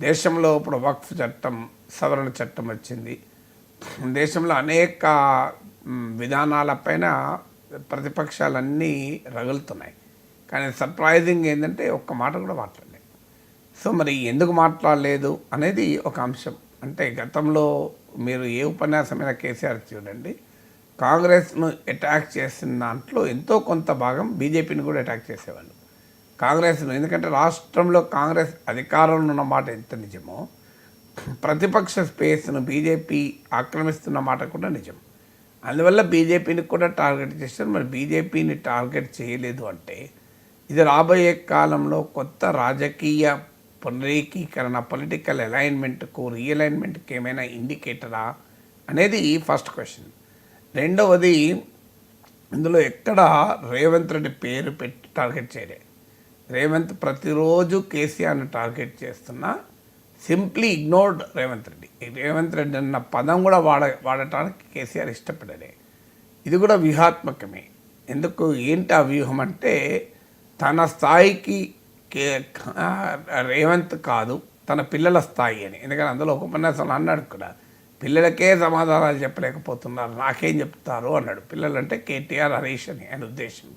దేశంలో ఇప్పుడు వక్ఫ్ చట్టం, సవరణ చట్టం వచ్చింది. దేశంలో అనేక విధానాలపైన ప్రతిపక్షాలన్నీ రగులుతున్నాయి. కానీ సర్ప్రైజింగ్ ఏంటంటే ఒక్క మాట కూడా మాట్లాడలేదు. సో మరి ఎందుకు మాట్లాడలేదు అనేది ఒక అంశం. అంటే గతంలో మీరు ఏ ఉపన్యాసమైన కేసీఆర్ చూడండి, కాంగ్రెస్ను అటాక్ చేసిన దాంట్లో ఎంతో కొంత భాగం బీజేపీని కూడా అటాక్ చేసేవాళ్ళు. కాంగ్రెస్ను, ఎందుకంటే రాష్ట్రంలో కాంగ్రెస్ అధికారంలో ఉన్న మాట ఎంత నిజమో, ప్రతిపక్ష స్పేస్ను బీజేపీ ఆక్రమిస్తున్న మాట కూడా నిజం. అందువల్ల బీజేపీని కూడా టార్గెట్ చేశారు. మరి బీజేపీని టార్గెట్ చేయలేదు అంటే ఇది రాబోయే కాలంలో కొత్త రాజకీయ పునరేకీకరణ, పొలిటికల్ అలైన్మెంట్కు, రీఅలైన్మెంట్కి ఏమైనా ఇండికేటరా అనేది ఫస్ట్ క్వశ్చన్. రెండవది, ఇందులో ఎక్కడ రేవంత్ రెడ్డి పేరు పెట్టి టార్గెట్ చేయలే. రేవంత్ ప్రతిరోజు కేసీఆర్ని టార్గెట్ చేస్తున్నా, సింప్లీ ఇగ్నోర్డ్ రేవంత్ రెడ్డి. రేవంత్ రెడ్డి అన్న పదం కూడా వాడటానికి కేసీఆర్ ఇష్టపడలే. ఇది కూడా వ్యూహాత్మకమే. ఎందుకు, ఏంటి ఆ వ్యూహం అంటే, తన స్థాయికి రేవంత్ కాదు, తన పిల్లల స్థాయి అని. ఎందుకంటే అందులో ఒక ఉపన్యాసంలో అన్నాడు కూడా, పిల్లలకే సమాధానాలు చెప్పలేకపోతున్నారు, నాకేం చెప్తారు అన్నాడు. పిల్లలు అంటే కేటీఆర్, హరీష్ అని ఆయన ఉద్దేశం.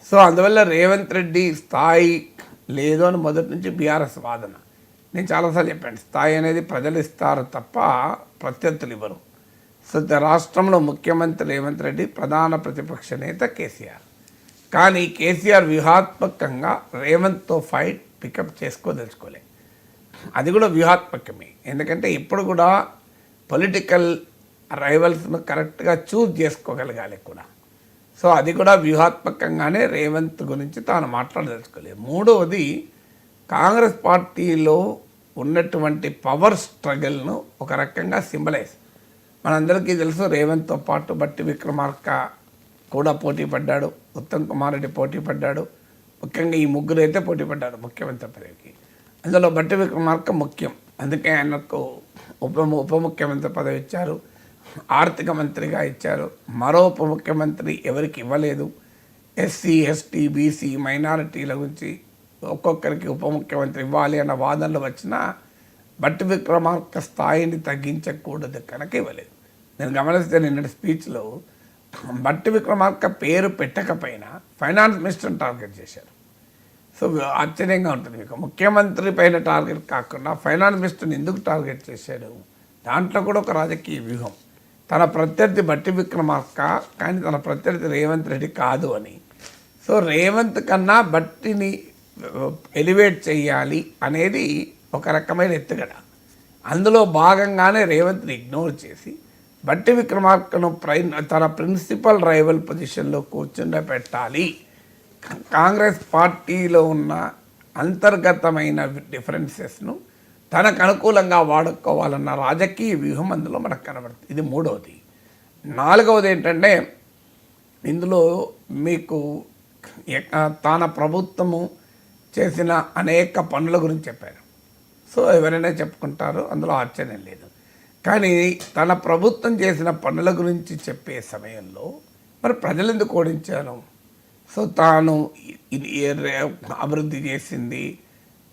సో అందువల్ల రేవంత్ రెడ్డి స్థాయి లేదు అని మొదటి నుంచి బీఆర్ఎస్ వాదన. నేను చాలాసార్లు చెప్పాను, స్థాయి అనేది ప్రజలు ఇస్తారు తప్ప ప్రత్యర్థులు ఇవ్వరు. సో రాష్ట్రంలో ముఖ్యమంత్రి రేవంత్ రెడ్డి, ప్రధాన ప్రతిపక్ష నేత కేసీఆర్. కానీ కేసీఆర్ వ్యూహాత్మకంగా రేవంత్తో ఫైట్ పికప్ చేసుకోదలుచుకోలే. అది కూడా వ్యూహాత్మకమే. ఎందుకంటే ఇప్పుడు కూడా పొలిటికల్ రైవల్స్ను కరెక్ట్గా చూజ్ చేసుకోగలగాలి కూడా. సో అది కూడా వ్యూహాత్మకంగానే రేవంత్ గురించి తాను మాట్లాడదలుచుకోలేదు. మూడవది, కాంగ్రెస్ పార్టీలో ఉన్నటువంటి పవర్ స్ట్రగల్ను ఒక రకంగా సింబలైజ్. మనందరికీ తెలుసు, రేవంత్తో పాటు బట్టి విక్రమార్క కూడా పోటీ పడ్డాడు, ఉత్తమ్ కుమార్ రెడ్డి పోటీ పడ్డాడు. ముఖ్యంగా ఈ ముగ్గురు అయితే పోటీ పడ్డారు ముఖ్యమంత్రి పదవికి. అందులో బట్టి విక్రమార్క ముఖ్యం. అందుకే ఆయనకు ఉప ముఖ్యమంత్రి పదవి ఇచ్చారు, ఆర్థిక మంత్రిగా ఇచ్చారు. మరో ఉప ముఖ్యమంత్రి ఎవరికి ఇవ్వలేదు. ఎస్సీ, ఎస్టీ, బీసీ, మైనారిటీల గురించి ఒక్కొక్కరికి ఉప ముఖ్యమంత్రి ఇవ్వాలి అన్న వాదనలు వచ్చినా బట్టి విక్రమార్క స్థాయిని తగ్గించకూడదు కనుక ఇవ్వలేదు. నేను గమనిస్తే నిన్నటి స్పీచ్లో బట్టి విక్రమార్క పేరు పెట్టకపోయినా ఫైనాన్స్ మినిస్టర్ని టార్గెట్ చేశారు. సో ఆశ్చర్యంగా ఉంటుంది మీకు, ముఖ్యమంత్రి పైన టార్గెట్ కాకుండా ఫైనాన్స్ మినిస్టర్ని ఎందుకు టార్గెట్ చేశాడు? దాంట్లో కూడా ఒక రాజకీయ వ్యూహం. తన ప్రత్యర్థి బట్టి విక్రమార్క, కానీ తన ప్రత్యర్థి రేవంత్ రెడ్డి కాదు అని. సో రేవంత్ కన్నా బట్టిని ఎలివేట్ చేయాలి అనేది ఒక రకమైన ఎత్తుగడ. అందులో భాగంగానే రేవంత్ని ఇగ్నోర్ చేసి బట్టి విక్రమార్కను తన ప్రిన్సిపల్ రైవల్ పొజిషన్లో కూర్చుండబెట్టాలి. కాంగ్రెస్ పార్టీలో ఉన్న అంతర్గతమైన డిఫరెన్సెస్ను తనకు అనుకూలంగా వాడుకోవాలన్న రాజకీయ వ్యూహం అందులో మనకు కనబడుతుంది. ఇది మూడవది. నాలుగవది ఏంటంటే, ఇందులో మీకు తన ప్రభుత్వము చేసిన అనేక పనుల గురించి చెప్పారు. సో ఎవరైనా చెప్పుకుంటారు, అందులో ఆశ్చర్యం లేదు. కానీ తన ప్రభుత్వం చేసిన పనుల గురించి చెప్పే సమయంలో మరి ప్రజలు ఎందుకు ఓడించాను? సో తాను అభివృద్ధి చేసింది,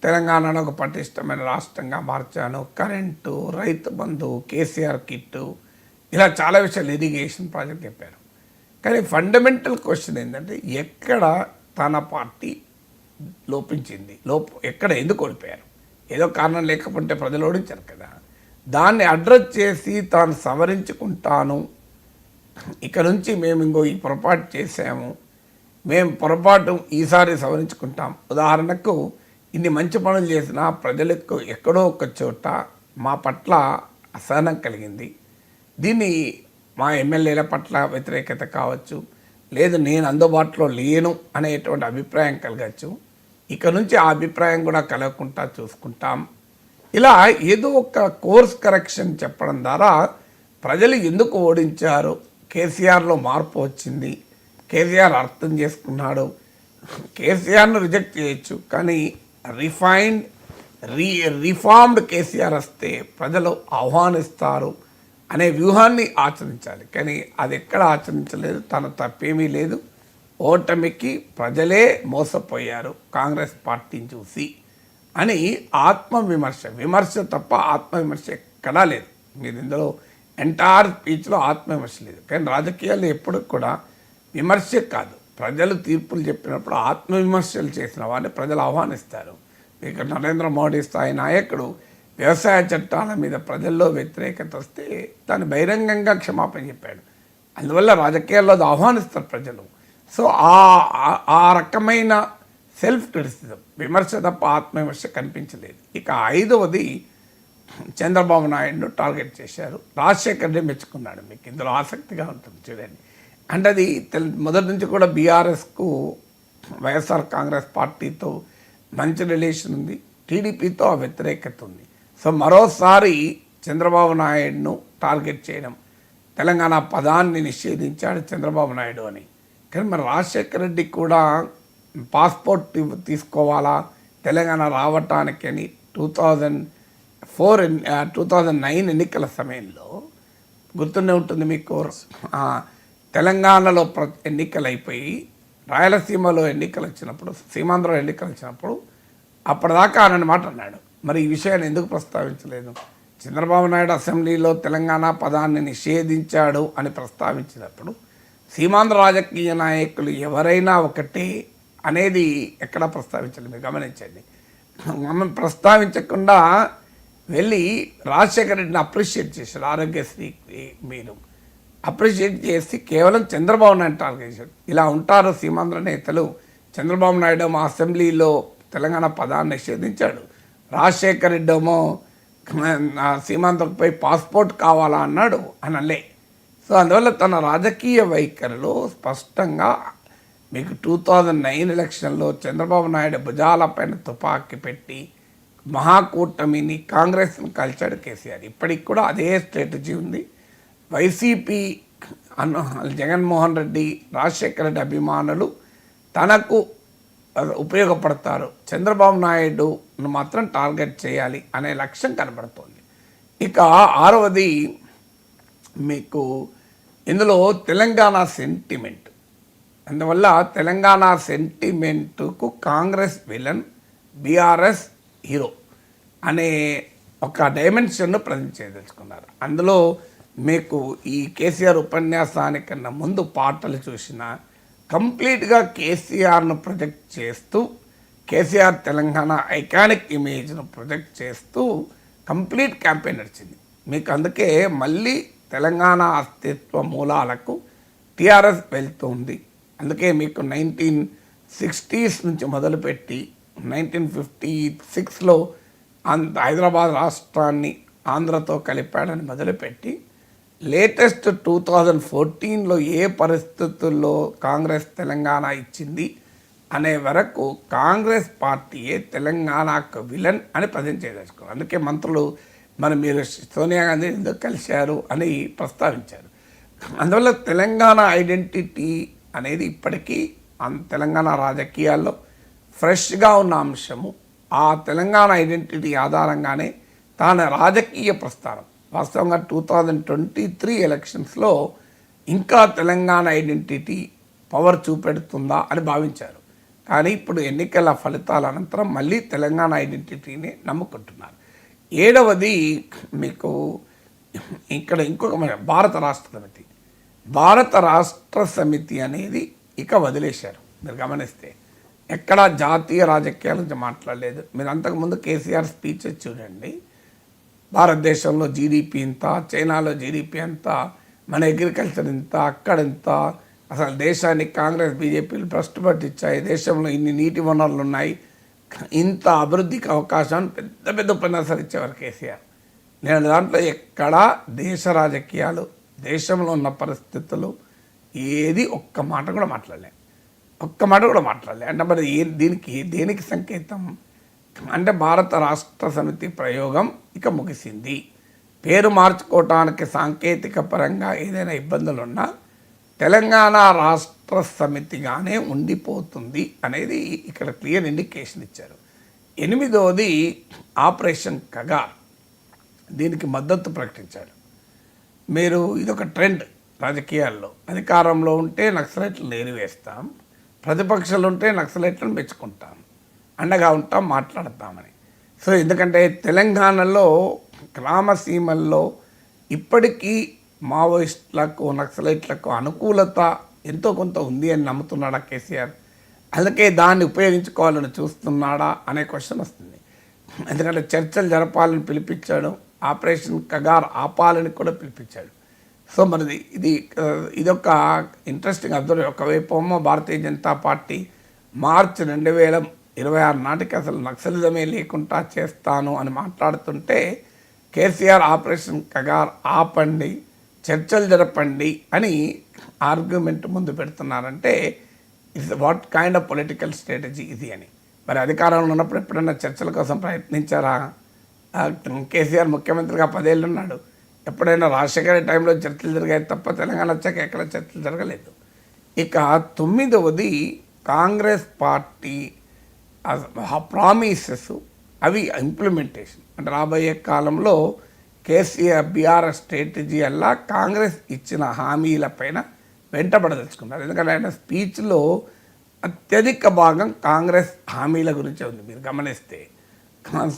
తెలంగాణను ఒక పటిష్టమైన రాష్ట్రంగా మార్చాను, కరెంటు, రైతు బంధు, కేసీఆర్ కిట్టు, ఇలా చాలా విషయాలు, ఇరిగేషన్ ప్రాజెక్ట్ చెప్పారు. కానీ ఫండమెంటల్ క్వశ్చన్ ఏంటంటే, ఎక్కడ తన పార్టీ లోపించింది, ఎక్కడ ఎందుకు ఓడిపోయారు? ఏదో కారణం లేకపోతే ప్రజలు ఓడించారు కదా. దాన్ని అడ్రస్ చేసి తాను సవరించుకుంటాను, ఇక నుంచి మేము ఈ పొరపాటు చేసాము, మేము పొరపాటు ఈసారి సవరించుకుంటాం. ఉదాహరణకు, ఇన్ని మంచి పనులు చేసినా ప్రజలకు ఎక్కడో ఒక చోట మా పట్ల అసహనం కలిగింది. దీన్ని మా ఎమ్మెల్యేల పట్ల వ్యతిరేకత కావచ్చు, లేదు నేను అందుబాటులో లేను అనేటువంటి అభిప్రాయం కలగచ్చు. ఇక నుంచి ఆ అభిప్రాయం కూడా కలగకుండా చూసుకుంటాం. ఇలా ఏదో ఒక కోర్స్ కరెక్షన్ చెప్పడం ద్వారా ప్రజలు ఎందుకు ఓడించారు, కేసీఆర్లో మార్పు వచ్చింది, కేసీఆర్ అర్థం చేసుకున్నాడు. కేసీఆర్ను రిజెక్ట్ చేయొచ్చు, కానీ రిఫార్మ్డ్ కేసీఆర్ వస్తే ప్రజలు ఆహ్వానిస్తారు అనే వ్యూహాన్ని ఆచరించాలి. కానీ అది ఎక్కడ ఆచరించలేదు. తన తప్పేమీ లేదు. ఓటమికి ప్రజలే మోసపోయారు కాంగ్రెస్ పార్టీని చూసి అని విమర్శ తప్ప ఆత్మవిమర్శ ఎక్కడా లేదు. మీరు ఇందులో ఎంటైర్ స్పీచ్లో ఆత్మవిమర్శ లేదు. కానీ రాజకీయాల్లో ఎప్పుడు కూడా విమర్శ కాదు, ప్రజలు తీర్పులు చెప్పినప్పుడు ఆత్మవిమర్శలు చేసిన వారిని ప్రజలు ఆహ్వానిస్తారు. మీకు నరేంద్ర మోడీ స్థాయి నాయకుడు వ్యవసాయ చట్టాల మీద ప్రజల్లో వ్యతిరేకత వస్తే దాన్ని బహిరంగంగా క్షమాపణ చెప్పాడు. అందువల్ల రాజకీయాల్లో అది ఆహ్వానిస్తారు ప్రజలు. సో ఆ రకమైన సెల్ఫ్ క్రిటిసిజం, విమర్శ తప్ప ఆత్మవిమర్శ కనిపించలేదు. ఇక 5వది చంద్రబాబు నాయుడును టార్గెట్ చేశారు. రాజశేఖర్ రెడ్డి మెచ్చుకున్నాడు. మీకు ఇందులో ఆసక్తిగా ఉంటుంది చూడండి. అంటే అది మొదటి నుంచి కూడా బీఆర్ఎస్కు వైఎస్ఆర్ కాంగ్రెస్ పార్టీతో మంచి రిలేషన్ ఉంది, టీడీపీతో ఆ వ్యతిరేకత ఉంది. సో మరోసారి చంద్రబాబు నాయుడును టార్గెట్ చేయడం, తెలంగాణ పదాన్ని నిషేధించాడు చంద్రబాబు నాయుడు అని. కానీ మరి రాజశేఖర రెడ్డి కూడా పాస్పోర్ట్ తీసుకోవాలా తెలంగాణ రావటానికి అని 2009 ఎన్నికల సమయంలో గుర్తుండే ఉంటుంది మీకు. తెలంగాణలో ఎన్నికలు అయిపోయి రాయలసీమలో ఎన్నికలు వచ్చినప్పుడు, సీమాంధ్రలో ఎన్నికలు వచ్చినప్పుడు అప్పటిదాకా ఆయన మాట అన్నాడు. మరి ఈ విషయాన్ని ఎందుకు ప్రస్తావించలేదు? చంద్రబాబు నాయుడు అసెంబ్లీలో తెలంగాణ పదాన్ని నిషేధించాడు అని ప్రస్తావించినప్పుడు సీమాంధ్ర రాజకీయ నాయకులు ఎవరైనా ఒకటే అనేది ఎక్కడా ప్రస్తావించలేదు. మీరు గమనించండి. ప్రస్తావించకుండా వెళ్ళి రాజశేఖర రెడ్డిని అప్రిషియేట్ చేశారు. ఆరోగ్యశ్రీ మీరు అప్రిషియేట్ చేసి కేవలం చంద్రబాబు నాయుడు టార్గెట్ చేశారు. ఇలా ఉంటారు సీమాంధ్ర నేతలు. చంద్రబాబు నాయుడు మా అసెంబ్లీలో తెలంగాణ పదాన్ని నిషేధించాడు, రాజశేఖర రెడ్డి ఏమో సీమాంధ్రపై పాస్పోర్ట్ కావాలా అన్నాడు అనలే. సో అందువల్ల తన రాజకీయ వైఖరిలో స్పష్టంగా మీకు 2009 ఎలక్షన్లో చంద్రబాబు నాయుడు భుజాలపైన తుపాకీ పెట్టి మహాకూటమిని కాంగ్రెస్ను కలిచాడు కేసీఆర్. ఇప్పటికి కూడా అదే స్ట్రాటజీ ఉంది. వైసీపీ జగన్మోహన్ రెడ్డి, రాజశేఖర రెడ్డి అభిమానులు తనకు ఉపయోగపడతారు, చంద్రబాబు నాయుడును మాత్రం టార్గెట్ చేయాలి అనే లక్ష్యం కనబడుతోంది. ఇక 6వది మీకు ఇందులో తెలంగాణ సెంటిమెంట్. అందువల్ల తెలంగాణ సెంటిమెంటుకు కాంగ్రెస్ విలన్, బీఆర్ఎస్ హీరో అనే ఒక డైమెన్షన్ను ప్రజెంట్ చేయదలుచుకున్నారు. అందులో మీకు ఈ కేసీఆర్ ఉపన్యాసానికన్నా ముందు పాటలు చూసిన కంప్లీట్గా కేసీఆర్ను ప్రొజెక్ట్ చేస్తూ, కేసీఆర్ తెలంగాణ ఐకానిక్ ఇమేజ్ను ప్రొజెక్ట్ చేస్తూ కంప్లీట్ క్యాంపెయిన్ నడిచింది. మీకు అందుకే మళ్ళీ తెలంగాణ అస్తిత్వ మూలాలకు టీఆర్ఎస్ వెళ్తుంది. అందుకే మీకు 1960s నుంచి మొదలుపెట్టి 1956లో హైదరాబాద్ రాష్ట్రాన్ని ఆంధ్రతో కలిపాడని మొదలుపెట్టి లేటెస్ట్ 2014లో ఏ పరిస్థితుల్లో కాంగ్రెస్ తెలంగాణ ఇచ్చింది అనే వరకు కాంగ్రెస్ పార్టీయే తెలంగాణకు విలన్ అని ప్రజెంట్ చేయదలుచుకున్నారు. అందుకే మంత్రులు మీరు సోనియా గాంధీ ఎందుకు కలిశారు అని ప్రస్తావించారు. అందువల్ల తెలంగాణ ఐడెంటిటీ అనేది ఇప్పటికీ తెలంగాణ రాజకీయాల్లో ఫ్రెష్గా ఉన్న అంశము. ఆ తెలంగాణ ఐడెంటిటీ ఆధారంగానే తాను రాజకీయ ప్రస్థానం వాస్తవంగా 2023 ఎలక్షన్స్లో ఇంకా తెలంగాణ ఐడెంటిటీ పవర్ చూపెడుతుందా అని భావించారు. కానీ ఇప్పుడు ఎన్నికల ఫలితాల అనంతరం మళ్ళీ తెలంగాణ ఐడెంటిటీని నమ్ముకుంటున్నారు. 7వది మీకు ఇక్కడ ఇంకొక భారత రాష్ట్ర సమితి. భారత రాష్ట్ర సమితి అనేది ఇక వదిలేశారు. మీరు గమనిస్తే ఎక్కడా జాతీయ రాజకీయాల గురించి మాట్లాడలేదు. మీరు అంతకుముందు కేసీఆర్ స్పీచెస్ చూడండి. భారతదేశంలో జీడిపి ఇంత, చైనాలో జీడిపి అంత, మన అగ్రికల్చర్ ఇంత, అక్కడింత, అసలు దేశానికి కాంగ్రెస్ బీజేపీలు భ్రష్టు పట్టించాయి, దేశంలో ఇన్ని నీటి వనరులు ఉన్నాయి, ఇంత అభివృద్ధికి అవకాశం పెద్ద పెద్ద ఉపన్యాసాలు ఇచ్చేవారు కేసీఆర్. నేను దాంట్లో ఎక్కడా దేశ రాజకీయాలు, దేశంలో ఉన్న పరిస్థితులు ఏది ఒక్క మాట కూడా మాట్లాడలే. అంటే మరి దేనికి సంకేతం అంటే భారత రాష్ట్ర సమితి ప్రయోగం ఇక ముగిసింది. పేరు మార్చుకోవటానికి సాంకేతిక పరంగా ఏదైనా ఇబ్బందులు ఉన్నా తెలంగాణ రాష్ట్ర సమితిగానే ఉండిపోతుంది అనేది ఇక్కడ క్లియర్ ఇండికేషన్ ఇచ్చారు. 8వది ఆపరేషన్ కగార్. దీనికి మద్దతు ప్రకటించాడు. మీరు ఇదొక ట్రెండ్ రాజకీయాల్లో. అధికారంలో ఉంటే నక్సలైట్లను ఏరివేస్తాం, ప్రతిపక్షాలు ఉంటే నక్సలైట్లను మెచ్చుకుంటాం, అండగా ఉంటాం, మాట్లాడతామని. సో ఎందుకంటే తెలంగాణలో గ్రామసీమల్లో ఇప్పటికీ మావోయిస్టులకు నక్సలైట్లకు అనుకూలత ఎంతో కొంత ఉంది అని నమ్ముతున్నాడా కేసీఆర్? అందుకే దాన్ని ఉపయోగించుకోవాలని చూస్తున్నాడా అనే క్వశ్చన్ వస్తుంది. ఎందుకంటే చర్చలు జరపాలని పిలిపించాడు, ఆపరేషన్ కగార్ ఆపాలని కూడా పిలిపించాడు. సో మరి ఇదొక ఇంట్రెస్టింగ్ అబ్జర్వ్. ఒకవైపు భారతీయ జనతా పార్టీ మార్చి 2026 నాటికి అసలు నక్సలిజమే లేకుండా చేస్తాను అని మాట్లాడుతుంటే కేసీఆర్ ఆపరేషన్ కగార్ ఆపండి, చర్చలు జరపండి అని ఆర్గ్యుమెంట్ ముందు పెడుతున్నారంటే it's what kind of political strategy ఇది అని. మరి అధికారంలో ఉన్నప్పుడు ఎప్పుడైనా చర్చల కోసం ప్రయత్నించారా? కేసీఆర్ ముఖ్యమంత్రిగా 10 ఏళ్ళు ఉన్నాడు. ఎప్పుడైనా రాజశేఖర టైంలో చర్చలు జరిగాయి తప్ప తెలంగాణ వచ్చాక ఎక్కడ చర్చలు జరగలేదు. ఇక 9వది కాంగ్రెస్ పార్టీ ప్రామిసెస్ అవి ఇంప్లిమెంటేషన్. అంటే రాబోయే కాలంలో కేసీఆర్ బీఆర్ఎస్ స్ట్రాటజీ అలా కాంగ్రెస్ ఇచ్చిన హామీలపైన వెంటబడదలుచుకున్నారు. ఎందుకంటే ఆయన స్పీచ్లో అత్యధిక భాగం కాంగ్రెస్ హామీల గురించే ఉంది. మీరు గమనిస్తే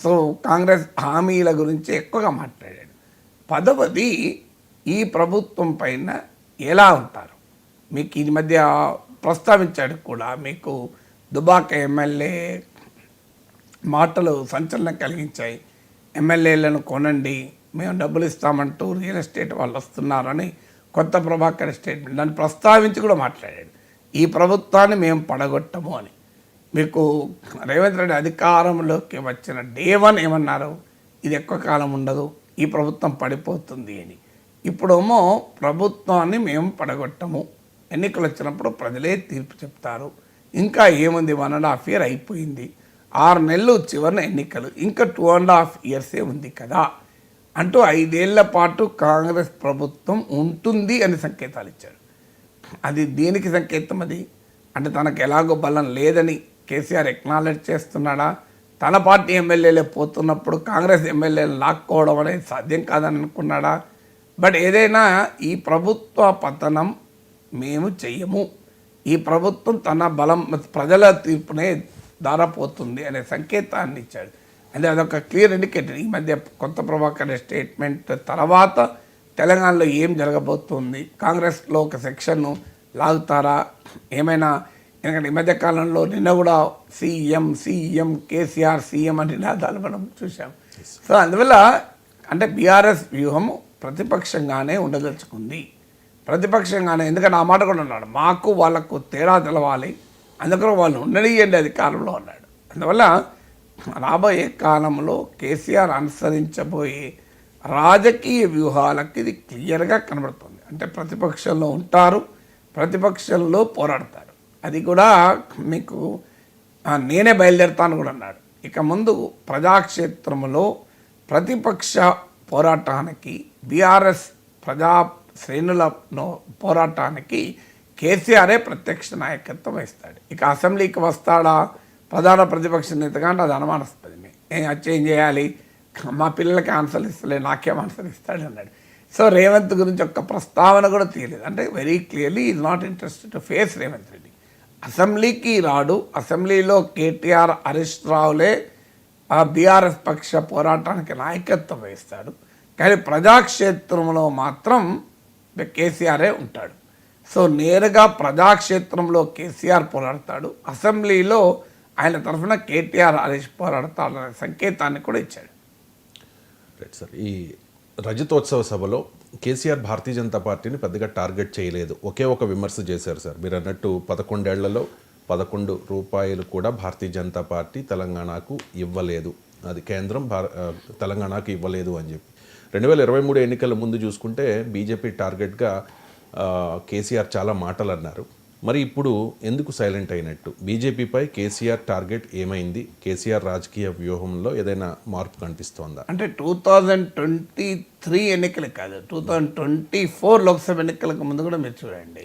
సో కాంగ్రెస్ హామీల గురించి ఎక్కువగా మాట్లాడాడు. 10వది ఈ ప్రభుత్వం పైన ఎలా ఉంటారు మీకు ఈ మధ్య ప్రస్తావించాడు కూడా. మీకు దుబాక ఎమ్మెల్యే మాటలు సంచలనం కలిగించాయి. ఎమ్మెల్యేలను కొనండి, మేము డబ్బులు ఇస్తామంటూ రియల్ ఎస్టేట్ వాళ్ళు వస్తున్నారని కొత్త ప్రభాకర్ స్టేట్మెంట్ దాన్ని ప్రస్తావించి కూడా మాట్లాడాడు. ఈ ప్రభుత్వాన్ని మేము పడగొట్టము అని. మీకు రేవంత్ రెడ్డి అధికారంలోకి వచ్చిన డే 1 ఏమన్నారు? ఇది ఎక్కువ కాలం ఉండదు, ఈ ప్రభుత్వం పడిపోతుంది అని. ఇప్పుడేమో ప్రభుత్వాన్ని మేము పడగొట్టము, ఎన్నికలు వచ్చినప్పుడు ప్రజలే తీర్పు చెప్తారు, ఇంకా ఏముంది 1.5 year అయిపోయింది, 6 నెలలు చివరిన ఎన్నికలు, ఇంకా 2.5 years ఉంది కదా అంటూ 5 ఏళ్ల పాటు కాంగ్రెస్ ప్రభుత్వం ఉంటుంది అని సంకేతాలు ఇచ్చాడు. అది దేనికి సంకేతం? అది అంటే తనకు ఎలాగో బలం లేదని కేసీఆర్ ఎక్నాలెడ్జ్ చేస్తున్నాడా? తన పార్టీ ఎమ్మెల్యేలే పోతున్నప్పుడు కాంగ్రెస్ ఎమ్మెల్యేలు లాక్కోవడం అనేది సాధ్యం కాదని అనుకున్నాడా? బట్ ఏదైనా ఈ ప్రభుత్వ పతనం మేము చెయ్యము, ఈ ప్రభుత్వం తన బలం ప్రజల తీర్పునే దారపోతుంది అనే సంకేతాన్ని ఇచ్చాడు. అంటే అదొక క్లియర్ ఇండికేటర్. ఈ మధ్య కొత్త ప్రభాకర్ స్టేట్మెంట్ తర్వాత తెలంగాణలో ఏం జరగబోతుంది, కాంగ్రెస్లో ఒక సెక్షన్ను లాగుతారా ఏమైనా? ఎందుకంటే ఈ మధ్య కాలంలో నిన్న కూడా సీఎం కేసీఆర్ సీఎం అని నినాదాలు మనం చూసాం. సో అందువల్ల అంటే బీఆర్ఎస్ వ్యూహం ప్రతిపక్షంగానే ఉండదలుచుకుంది, ప్రతిపక్షంగానే. ఎందుకంటే ఆ మాట కూడా ఉన్నాడు, మాకు వాళ్ళకు తేడా తెలవాలి, అందుకని వాళ్ళు ఉండనియండి అధికారంలో అన్నాడు. అందువల్ల రాబోయే కాలంలో కేసీఆర్ అనుసరించబోయే రాజకీయ వ్యూహాలకు ఇది క్లియర్గా కనబడుతుంది. అంటే ప్రతిపక్షంలో ఉంటారు, ప్రతిపక్షంలో పోరాడతారు. అది కూడా మీకు నేనే బయలుదేరుతాను కూడా అన్నాడు. ఇక ముందు ప్రజాక్షేత్రంలో ప్రతిపక్ష పోరాటానికి బీఆర్ఎస్ ప్రజా శ్రేణుల పోరాటానికి కేసీఆరే ప్రత్యక్ష నాయకత్వం వహిస్తాడు. ఇక అసెంబ్లీకి వస్తాడా ప్రధాన ప్రతిపక్ష నేతగా అంటే అది అనుమానాస్పదమే. చేంజ్ చేయాలి, మా పిల్లలకి ఆన్సర్లు ఇస్తలే, నాకేం ఆన్సర్ ఇస్తాడు అన్నాడు. సో రేవంత్ గురించి ఒక్క ప్రస్తావన కూడా తీయలేదు. అంటే very clearly is not interested to face Revanth Reddy. అసెంబ్లీకి రాడు, అసెంబ్లీలో కేటీఆర్ హరీష్ రావులే ఆ బీఆర్ఎస్ పక్ష పోరాటానికి నాయకత్వం వహిస్తాడు. కానీ ప్రజాక్షేత్రంలో మాత్రం కేసీఆరే ఉంటాడు. సో నేరుగా ప్రజాక్షేత్రంలో కేసీఆర్ పోరాడతాడు, అసెంబ్లీలో ఆయన తరఫున కేటీఆర్ హరీష్ పోరాడతాడనే సంకేతాన్ని కూడా ఇచ్చాడు. రైట్ సార్, ఈ రజతోత్సవ సభలో కేసీఆర్ భారతీయ జనతా పార్టీని పెద్దగా టార్గెట్ చేయలేదు, ఒకే ఒక విమర్శ చేశారు సార్. మీరు అన్నట్టు 11 ఏళ్లలో 11 రూపాయలు కూడా భారతీయ జనతా పార్టీ తెలంగాణకు ఇవ్వలేదు, అది కేంద్రం తెలంగాణకు ఇవ్వలేదు అని చెప్పి. 2023 ఎన్నికల ముందు చూసుకుంటే బీజేపీ టార్గెట్గా కేసీఆర్ చాలా మాటలు అన్నారు. మరి ఇప్పుడు ఎందుకు సైలెంట్ అయినట్టు? బీజేపీపై కేసీఆర్ టార్గెట్ ఏమైంది? కేసీఆర్ రాజకీయ వ్యూహంలో ఏదైనా మార్పు కనిపిస్తోందా? అంటే 2023 ఎన్నికలు కాదు, 2024 లోక్సభ ఎన్నికలకు ముందు కూడా మీరు చూడండి,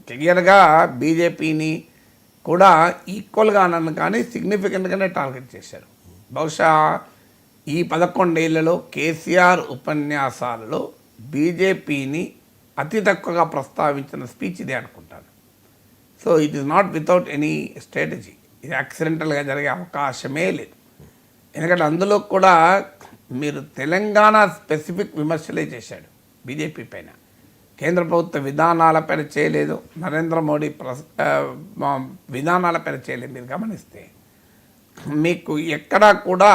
క్లియర్గా బీజేపీని కూడా ఈక్వల్గా అన్నాను కానీ సిగ్నిఫికెంట్గానే టార్గెట్ చేశారు. బహుశా ఈ 11 ఏళ్లలో కేసీఆర్ ఉపన్యాసాలలో బీజేపీని అతి తక్కువగా ప్రస్తావించిన స్పీచ్ ఇదే అనుకుంటాను. So it is not without any strategy, ఇది యాక్సిడెంటల్గా జరిగే అవకాశమే లేదు. ఎందుకంటే అందులో కూడా మీరు తెలంగాణ స్పెసిఫిక్ విమర్శలే చేశాడు బీజేపీ పైన. కేంద్ర ప్రభుత్వ విధానాలపైన చేయలేదు, నరేంద్ర మోడీ విధానాలపైన చేయలేదు. మీరు గమనిస్తే మీకు ఎక్కడా కూడా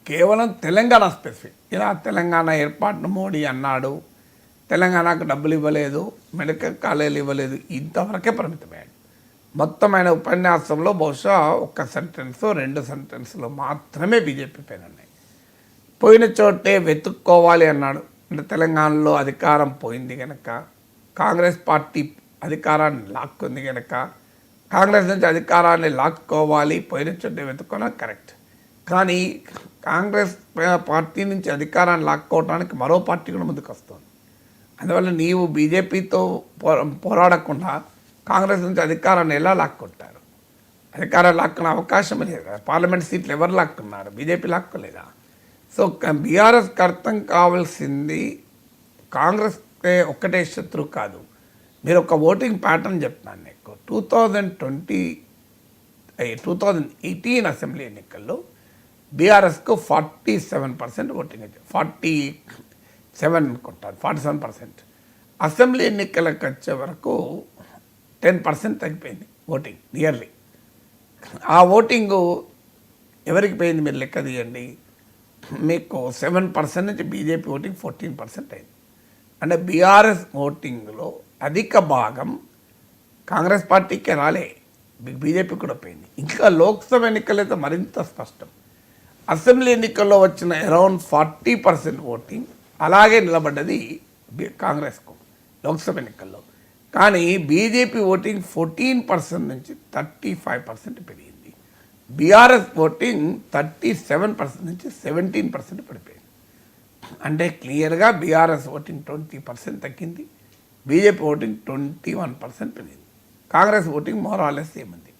కేవలం తెలంగాణ స్పెసిఫిక్, ఇలా తెలంగాణ ఏర్పాటును మోడీ అన్నాడు, తెలంగాణకు డబ్బులు ఇవ్వలేదు, మెడికల్ కాలేజీలు ఇవ్వలేదు, ఇంతవరకే పరిమితమయ్యాడు. మొత్తం ఆయన ఉపన్యాసంలో బహుశా 1 సెంటెన్స్ 2 సెంటెన్స్లు మాత్రమే బీజేపీ పైన ఉన్నాయి. పోయిన చోటే వెతుక్కోవాలి అన్నాడు. అంటే తెలంగాణలో అధికారం పోయింది కనుక, కాంగ్రెస్ పార్టీ అధికారాన్ని లాక్కుంది కనుక, కాంగ్రెస్ నుంచి అధికారాన్ని లాక్కోవాలి, పోయిన చోటే వెతుక్కోవడం కరెక్ట్. కానీ కాంగ్రెస్ పార్టీ నుంచి అధికారాన్ని లాక్కోవడానికి మరో పార్టీ కూడా ముందుకు వస్తుంది. అందువల్ల నీవు బీజేపీతో పోరాడకుండా కాంగ్రెస్ నుంచి అధికారాన్ని ఎలా లాక్కుంటారు? అధికారాన్ని లాక్కునే అవకాశం లేదు కదా. పార్లమెంట్ సీట్లు ఎవరు లాక్కున్నారు? బీజేపీ లాక్కోలేదా? సో బీఆర్ఎస్కి అర్థం కావాల్సింది కాంగ్రెస్ ఒక్కటే శత్రువు కాదు. మీరు ఒక ఓటింగ్ ప్యాటర్న్ చెప్తున్నాను నీకు. 2018 అసెంబ్లీ ఎన్నికల్లో బీఆర్ఎస్కు 47% ఓటింగ్ వచ్చింది. 47 అనుకుంటారు, 47%. అసెంబ్లీ ఎన్నికలకు వచ్చే వరకు 10% తగ్గిపోయింది ఓటింగ్ నియర్లీ. ఆ ఓటింగు ఎవరికి పోయింది మీరు లెక్క తీయండి. మీకు 7% నుంచి బీజేపీ ఓటింగ్ 14% అయింది. అంటే బీఆర్ఎస్ ఓటింగ్లో అధిక భాగం కాంగ్రెస్ పార్టీకే రాలే, బీజేపీ కూడా పోయింది. ఇంకా లోక్సభ ఎన్నికలైతే మరింత స్పష్టం. అసెంబ్లీ ఎన్నికల్లో వచ్చిన అరౌండ్ 40% ఓటింగ్ అలాగే నిలబడ్డది కాంగ్రెస్కు లోక్సభ ఎన్నికల్లో. కానీ బీజేపీ ఓటింగ్ 14% నుంచి 35% పెరిగింది. బీఆర్ఎస్ ఓటింగ్ 37% నుంచి 17% పడిపోయింది. అంటే క్లియర్గా బీఆర్ఎస్ ఓటింగ్ 20% తగ్గింది, బీజేపీ ఓటింగ్ 21% పెరిగింది. కాంగ్రెస్ ఓటింగ్ మోరాలెస్ ఏముంది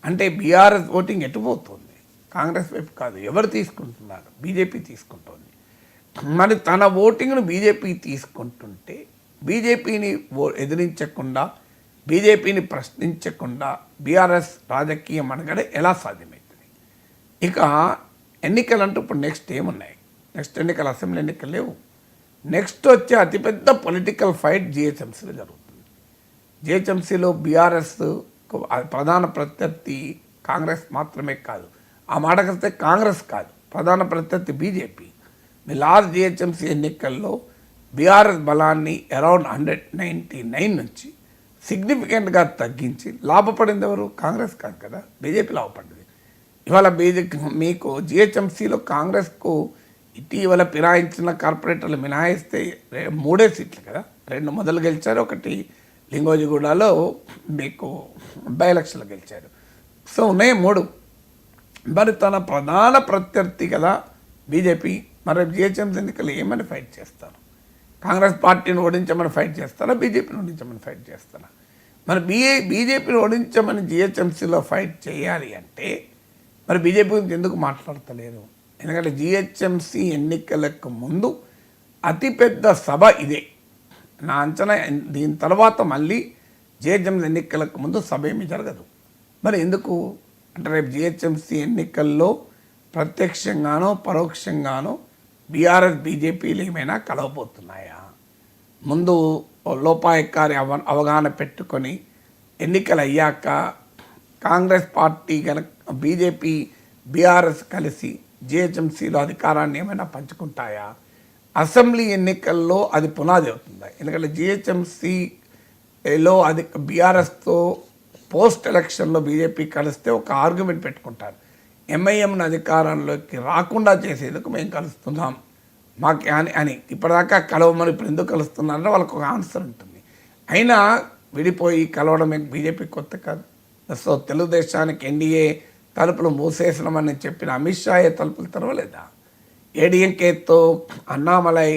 అంటే బీఆర్ఎస్ ఓటింగ్ ఎటుపోతుంది? కాంగ్రెస్ వైపు కాదు. ఎవరు తీసుకుంటున్నారు? బీజేపీ తీసుకుంటుంది. మరి తన ఓటింగ్ను బీజేపీ తీసుకుంటుంటే బీజేపీని ఎదిరించకుండా, బీజేపీని ప్రశ్నించకుండా బీఆర్ఎస్ రాజకీయ మనుగడ ఎలా సాధ్యమవుతుంది? ఇక ఎన్నికలు అంటూ ఇప్పుడు నెక్స్ట్ ఏమున్నాయి? నెక్స్ట్ ఎన్నికలు అసెంబ్లీ ఎన్నికలు లేవు. నెక్స్ట్ వచ్చే అతిపెద్ద పొలిటికల్ ఫైట్ జిహెచ్ఎంసీలో జరుగుతుంది. జిహెచ్ఎంసీలో బీఆర్ఎస్ ప్రధాన ప్రత్యర్థి కాంగ్రెస్ మాత్రమే కాదు, ఆ మాటకొస్తే కాంగ్రెస్ కాదు, ప్రధాన ప్రత్యర్థి బీజేపీ. మీ లాస్ట్ జిహెచ్ఎంసీ ఎన్నికల్లో బీఆర్ఎస్ బలాన్ని అరౌండ్ 199 నుంచి సిగ్నిఫికెంట్గా తగ్గించి లాభపడింది ఎవరు? కాంగ్రెస్ కాదు కదా, బీజేపీ లాభపడింది. ఇవాళ బీజేపీ మీకు జిహెచ్ఎంసీలో కాంగ్రెస్కు ఇటీవల ఫిరాయించిన కార్పొరేటర్లు మినహాయిస్తే 3 సీట్లు కదా, 2 మొదలు గెలిచారు, 1 లింగోజిగూడలో మీకు బై ఎలక్షన్లు గెలిచారు. సో ఉన్నాయి 3. మరి తన ప్రధాన ప్రత్యర్థి కదా బీజేపీ. మరి జిహెచ్ఎంసీ ఎన్నికలు ఏమని ఫైట్ చేస్తారు? కాంగ్రెస్ పార్టీని ఓడించమని ఫైట్ చేస్తారా, బీజేపీని ఓడించమని ఫైట్ చేస్తారా? మరి బీజేపీని ఓడించమని జిహెచ్ఎంసీలో ఫైట్ చేయాలి అంటే మరి బీజేపీ గురించి ఎందుకు మాట్లాడతలేరు? ఎందుకంటే జిహెచ్ఎంసీ ఎన్నికలకు ముందు అతిపెద్ద సభ ఇదే నా అంచనా. దీని తర్వాత మళ్ళీ జిహెచ్ఎంసీ ఎన్నికలకు ముందు సభ ఏమీ జరగదు. మరి ఎందుకు అంటే రేపు జిహెచ్ఎంసీ ఎన్నికల్లో ప్రత్యక్షంగానో పరోక్షంగానో బీఆర్ఎస్ బీజేపీలు ఏమైనా కలవబోతున్నాయా? ముందు లోపాయకారి అవగాహన పెట్టుకొని ఎన్నికలు అయ్యాక కాంగ్రెస్ పార్టీ కనుక బీజేపీ బీఆర్ఎస్ కలిసి జిహెచ్ఎంసీలో అధికారాన్ని ఏమైనా పంచుకుంటాయా? అసెంబ్లీ ఎన్నికల్లో అది పునాది అవుతుందా? ఎందుకంటే జిహెచ్ఎంసీలో అది బీఆర్ఎస్తో పోస్ట్ ఎలక్షన్లో బీజేపీ కలిస్తే ఒక ఆర్గ్యుమెంట్ పెట్టుకుంటారు, ఎంఐఎంను అధికారంలోకి రాకుండా చేసేందుకు మేము కలుస్తున్నాం మాకు అని. ఇప్పటిదాకా కలవమని ఇప్పుడు ఎందుకు కలుస్తున్నారంటే వాళ్ళకు ఒక ఆన్సర్ ఉంటుంది. అయినా విడిపోయి కలవడం బీజేపీ కొత్త కాదు. సో తెలుగుదేశానికి ఎన్డీఏ తలుపులు మూసేసినామని చెప్పిన అమిత్ షా తలుపులు తెరవలేదా? ఏడీఎంకేతో అన్నామలై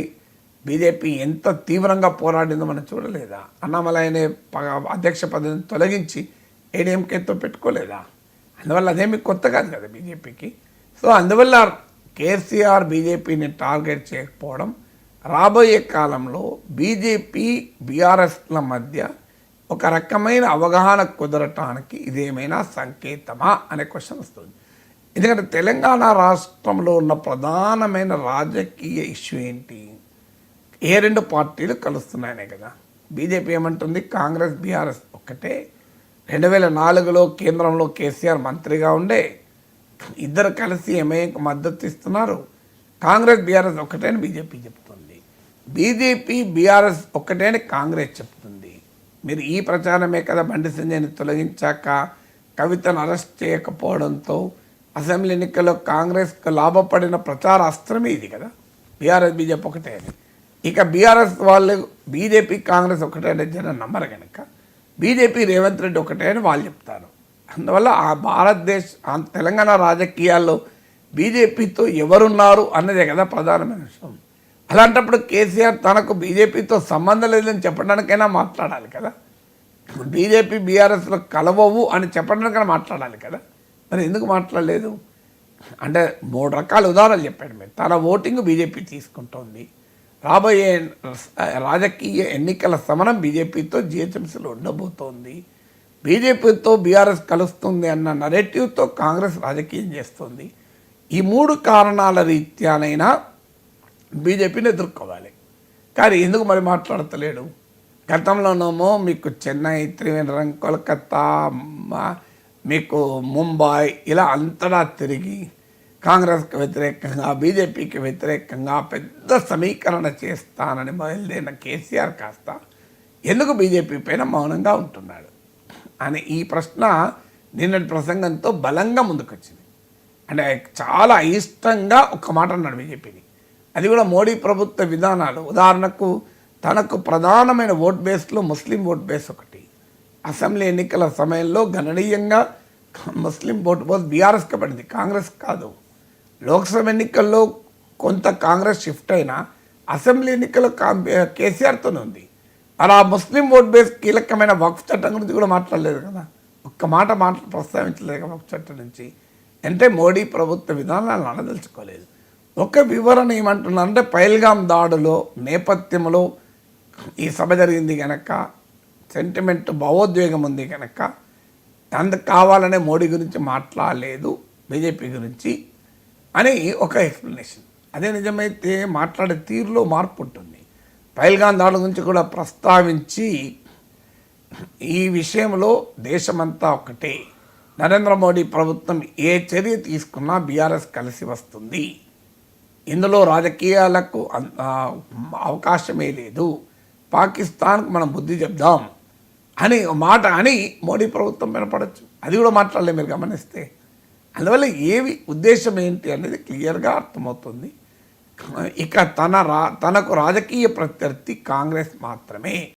బీజేపీ ఎంత తీవ్రంగా పోరాడిందో మనం చూడలేదా? అన్నామలై అనే అధ్యక్ష పదవిని తొలగించి ఏడీఎంకేతో పెట్టుకోలేదా? అందువల్ల అదేమి కొత్త కాదు కదా బీజేపీకి. సో అందువల్ల కేసీఆర్ బీజేపీని టార్గెట్ చేయకపోవడం రాబోయే కాలంలో బీజేపీ బీఆర్ఎస్ల మధ్య ఒక రకమైన అవగాహన కుదరటానికి ఇదేమైనా సంకేతమా అనే క్వశ్చన్ వస్తుంది. ఎందుకంటే తెలంగాణ రాష్ట్రంలో ఉన్న ప్రధానమైన రాజకీయ ఇష్యూ ఏంటి? ఏ రెండు పార్టీలు కలుస్తున్నాయనే కదా. బీజేపీ ఏమంటుంది, కాంగ్రెస్ బీఆర్ఎస్ ఒక్కటే. 2004లో కేంద్రంలో కేసీఆర్ మంత్రిగా ఉండే, ఇద్దరు కలిసి ఎంఐఎంకు మద్దతు ఇస్తున్నారు. కాంగ్రెస్ బీఆర్ఎస్ ఒక్కటే అని బీజేపీ చెప్తుంది. బీజేపీ బీఆర్ఎస్ ఒక్కటే అని కాంగ్రెస్ చెప్తుంది. మీరు ఈ ప్రచారమే కదా బండి సంజయ్ని తొలగించాక కవితను అరెస్ట్ చేయకపోవడంతో అసెంబ్లీ ఎన్నికల్లో కాంగ్రెస్కు లాభపడిన ప్రచార అస్త్రమే ఇది కదా, బీఆర్ఎస్ బీజేపీ ఒకటే అని. ఇక బీఆర్ఎస్ వాళ్ళు బీజేపీ కాంగ్రెస్ ఒకటే అని జనం నమ్మరు కనుక బీజేపీ రేవంత్ రెడ్డి ఒకటే అని వాళ్ళు చెప్తారు. అందువల్ల ఆ తెలంగాణ రాజకీయాల్లో బీజేపీతో ఎవరున్నారు అన్నదే కదా ప్రధానమైన విషయం. అలాంటప్పుడు కేసీఆర్ తనకు బీజేపీతో సంబంధం లేదని చెప్పడానికైనా మాట్లాడాలి కదా. బీజేపీ బీఆర్ఎస్లో కలవవు అని చెప్పడానికైనా మాట్లాడాలి కదా. మరి ఎందుకు మాట్లాడలేదు అంటే 3 రకాల ఉదాహరణలు చెప్పాడు. మీరు తన ఓటింగ్ బీజేపీ తీసుకుంటోంది, రాబోయే రాజకీయ ఎన్నికల సమరం బీజేపీతో జిహెచ్ఎంసీలో ఉండబోతోంది, బీజేపీతో బీఆర్ఎస్ కలుస్తుంది అన్న నరేటివ్తో కాంగ్రెస్ రాజకీయం చేస్తుంది. ఈ 3 కారణాల రీత్యానైనా బీజేపీని ఎదుర్కోవాలి. కానీ ఎందుకు మరి మాట్లాడతలేడు? గతంలోనేమో మీకు చెన్నై, త్రివేంద్రం, కోల్కత్తా, మీకు ముంబై ఇలా అంతటా తిరిగి కాంగ్రెస్కి వ్యతిరేకంగా బీజేపీకి వ్యతిరేకంగా పెద్ద సమీకరణ చేస్తానని బయలుదేరిన కేసీఆర్ కాస్త ఎందుకు బీజేపీ పైన మౌనంగా ఉంటున్నాడు అని ఈ ప్రశ్న నిన్నటి ప్రసంగంతో బలంగా ముందుకొచ్చింది. అంటే చాలా అయిష్టంగా ఒక మాట అన్నాడు బీజేపీని. అది కూడా మోడీ ప్రభుత్వ విధానాలు. ఉదాహరణకు తనకు ప్రధానమైన ఓట్ బేస్లో ముస్లిం ఓట్ బేస్ ఒకటి. అసెంబ్లీ ఎన్నికల సమయంలో గణనీయంగా ముస్లిం ఓట్ బేస్ బీఆర్ఎస్కి పడింది, కాంగ్రెస్ కాదు. లోక్సభ ఎన్నికల్లో కొంత కాంగ్రెస్ షిఫ్ట్ అయినా అసెంబ్లీ ఎన్నికల్లో కేసీఆర్తోనే ఉంది. అలా ముస్లిం ఓట్ బేస్ కీలకమైన వక్ఫ్ చట్టం గురించి కూడా మాట్లాడలేదు కదా, ఒక్క మాట ప్రస్తావించలేదు కదా వక్ఫ్ చట్టం నుంచి. అంటే మోడీ ప్రభుత్వ విధానాలను అనదలుచుకోలేదు. ఒక వివరణ ఏమంటున్నారంటే పహల్గాం దాడులో నేపథ్యంలో ఈ సభ జరిగింది కనుక సెంటిమెంట్ భావోద్వేగం ఉంది కనుక అందుకు కావాలనే మోడీ గురించి మాట్లాడలేదు, బీజేపీ గురించి అని ఒక ఎక్స్ప్లెనేషన్. అదే నిజమైతే మాట్లాడే తీరులో మార్పు ఉంటుంది. పహల్గాం దాడుల గురించి కూడా ప్రస్తావించి ఈ విషయంలో దేశమంతా ఒకటే, నరేంద్ర మోడీ ప్రభుత్వం ఏ చర్య తీసుకున్నా బీఆర్ఎస్ కలిసి వస్తుంది, ఇందులో రాజకీయాలకు అవకాశమే లేదు, పాకిస్తాన్కు మనం బుద్ధి చెప్దాం అని మాట అని మోడీ ప్రభుత్వం వినపడచ్చు. అది కూడా మాట్లాడలేదు మీరు గమనిస్తే. అందువల్ల ఏవి ఉద్దేశం ఏంటి అనేది క్లియర్గా అర్థమవుతుంది. ఇక తనకు రాజకీయ ప్రత్యర్థి కాంగ్రెస్ మాత్రమే.